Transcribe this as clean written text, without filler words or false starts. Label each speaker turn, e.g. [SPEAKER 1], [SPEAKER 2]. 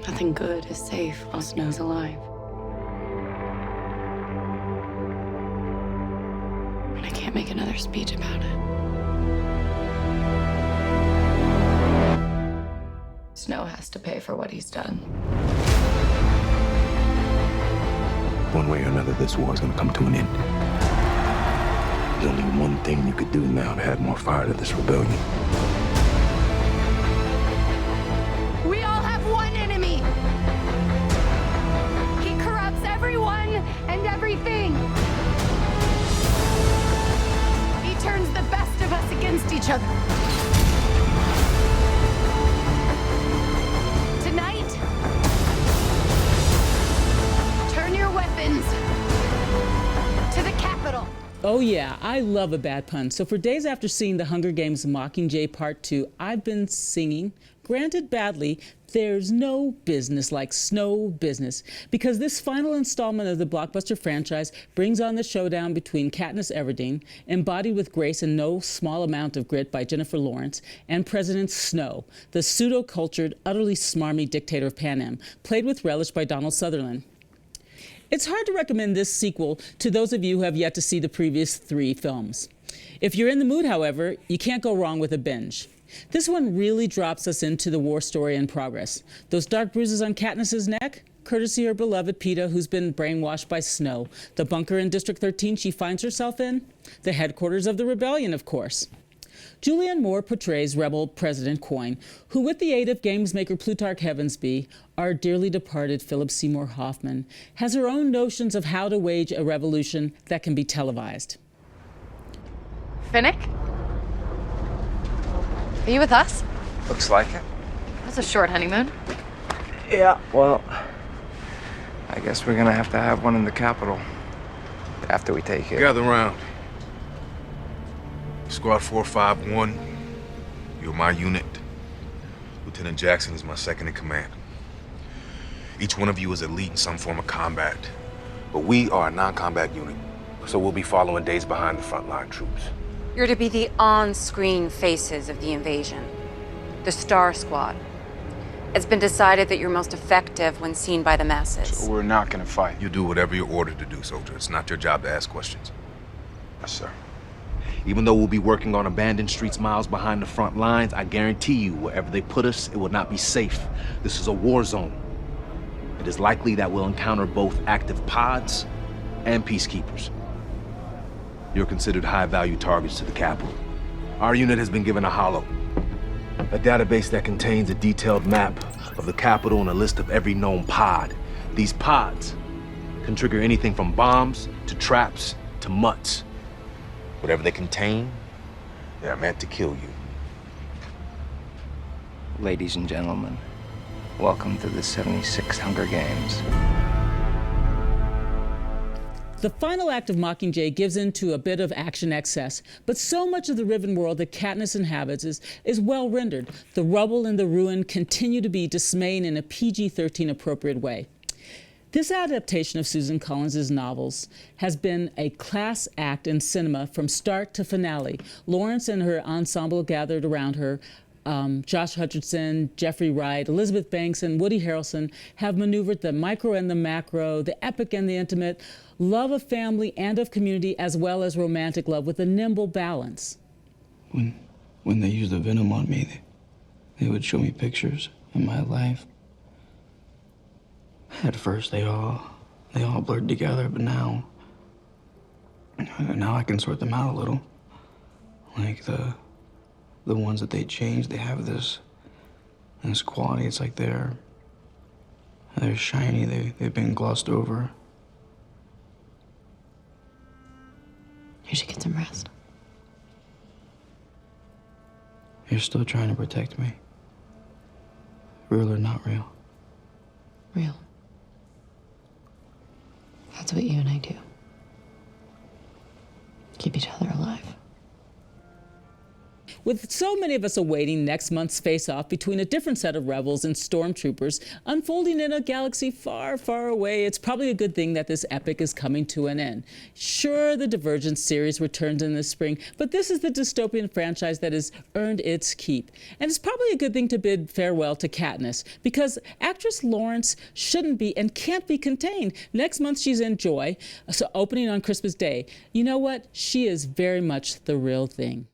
[SPEAKER 1] Nothing good is safe while Snow's alive. And I can't make another speech about it. Snow has to pay for what he's done.
[SPEAKER 2] One way or another, this war is going to come to an end. There's only one thing you could do now to add more fire to this rebellion.
[SPEAKER 1] We all have one enemy. He corrupts everyone and everything. He turns the best of us against each other. Tonight, turn your weapons to the Capitol.
[SPEAKER 3] Oh yeah, I love a bad pun. So for days after seeing The Hunger Games Mockingjay Part 2, I've been singing, granted badly, "There's no business like snow business," because this final installment of the blockbuster franchise brings on the showdown between Katniss Everdeen, embodied with grace and no small amount of grit by Jennifer Lawrence, and President Snow, the pseudo-cultured, utterly smarmy dictator of Panem, played with relish by Donald Sutherland. It's hard to recommend this sequel to those of you who have yet to see the previous 3 films. If you're in the mood, however, you can't go wrong with a binge. This one really drops us into the war story in progress. Those dark bruises on Katniss's neck, courtesy her beloved Peeta, who's been brainwashed by Snow. The bunker in District 13 she finds herself in, the headquarters of the rebellion, of course. Julianne Moore portrays rebel President Coin, who, with the aid of games maker Plutarch Heavensbee, our dearly departed Philip Seymour Hoffman, has her own notions of how to wage a revolution that can be televised.
[SPEAKER 1] Finnick? Are you with us?
[SPEAKER 4] Looks like it.
[SPEAKER 1] That's a short honeymoon.
[SPEAKER 4] Yeah, well, I guess we're gonna have to have one in the Capitol after we take it.
[SPEAKER 5] Gather round. Squad 451, you're my unit. Lieutenant Jackson is my second in command. Each one of you is elite in some form of combat, but we are a non-combat unit, so we'll be following days behind the frontline troops.
[SPEAKER 6] You're to be the on-screen faces of the invasion, the Star Squad. It's been decided that you're most effective when seen by the masses.
[SPEAKER 4] So we're not gonna fight.
[SPEAKER 5] You do whatever you're ordered to do, soldier. It's not your job to ask questions.
[SPEAKER 4] Yes, sir.
[SPEAKER 7] Even though we'll be working on abandoned streets miles behind the front lines, I guarantee you, wherever they put us, it will not be safe. This is a war zone. It is likely that we'll encounter both active pods and peacekeepers. You're considered high-value targets to the Capitol. Our unit has been given a hollow, a database that contains a detailed map of the Capitol and a list of every known pod. These pods can trigger anything from bombs to traps to mutts. Whatever they contain, they're meant to kill you.
[SPEAKER 4] Ladies and gentlemen, welcome to the 76th Hunger Games.
[SPEAKER 3] The final act of Mockingjay gives into a bit of action excess, but so much of the Riven world that Katniss inhabits is well rendered. The rubble and the ruin continue to be dismaying in a PG-13 appropriate way. This adaptation of Susan Collins' novels has been a class act in cinema from start to finale. Lawrence and her ensemble gathered around her. Josh Hutcherson, Jeffrey Wright, Elizabeth Banks, and Woody Harrelson have maneuvered the micro and the macro, the epic and the intimate, love of family and of community, as well as romantic love with a nimble balance.
[SPEAKER 8] When they used the venom on me, they would show me pictures of my life. At first, they all blurred together, but now I can sort them out a little. Like the ones that they changed, they have this quality. It's like they're shiny. They've been glossed over.
[SPEAKER 1] You should get some rest.
[SPEAKER 8] You're still trying to protect me. Real or not real?
[SPEAKER 1] Real. That's what you and I do. Keep each other alive.
[SPEAKER 3] With so many of us awaiting next month's face-off between a different set of rebels and stormtroopers unfolding in a galaxy far, far away, it's probably a good thing that this epic is coming to an end. Sure, the Divergent series returns in the spring, but this is the dystopian franchise that has earned its keep. And it's probably a good thing to bid farewell to Katniss, because actress Lawrence shouldn't be and can't be contained. Next month she's in Joy, so opening on Christmas Day. You know what? She is very much the real thing.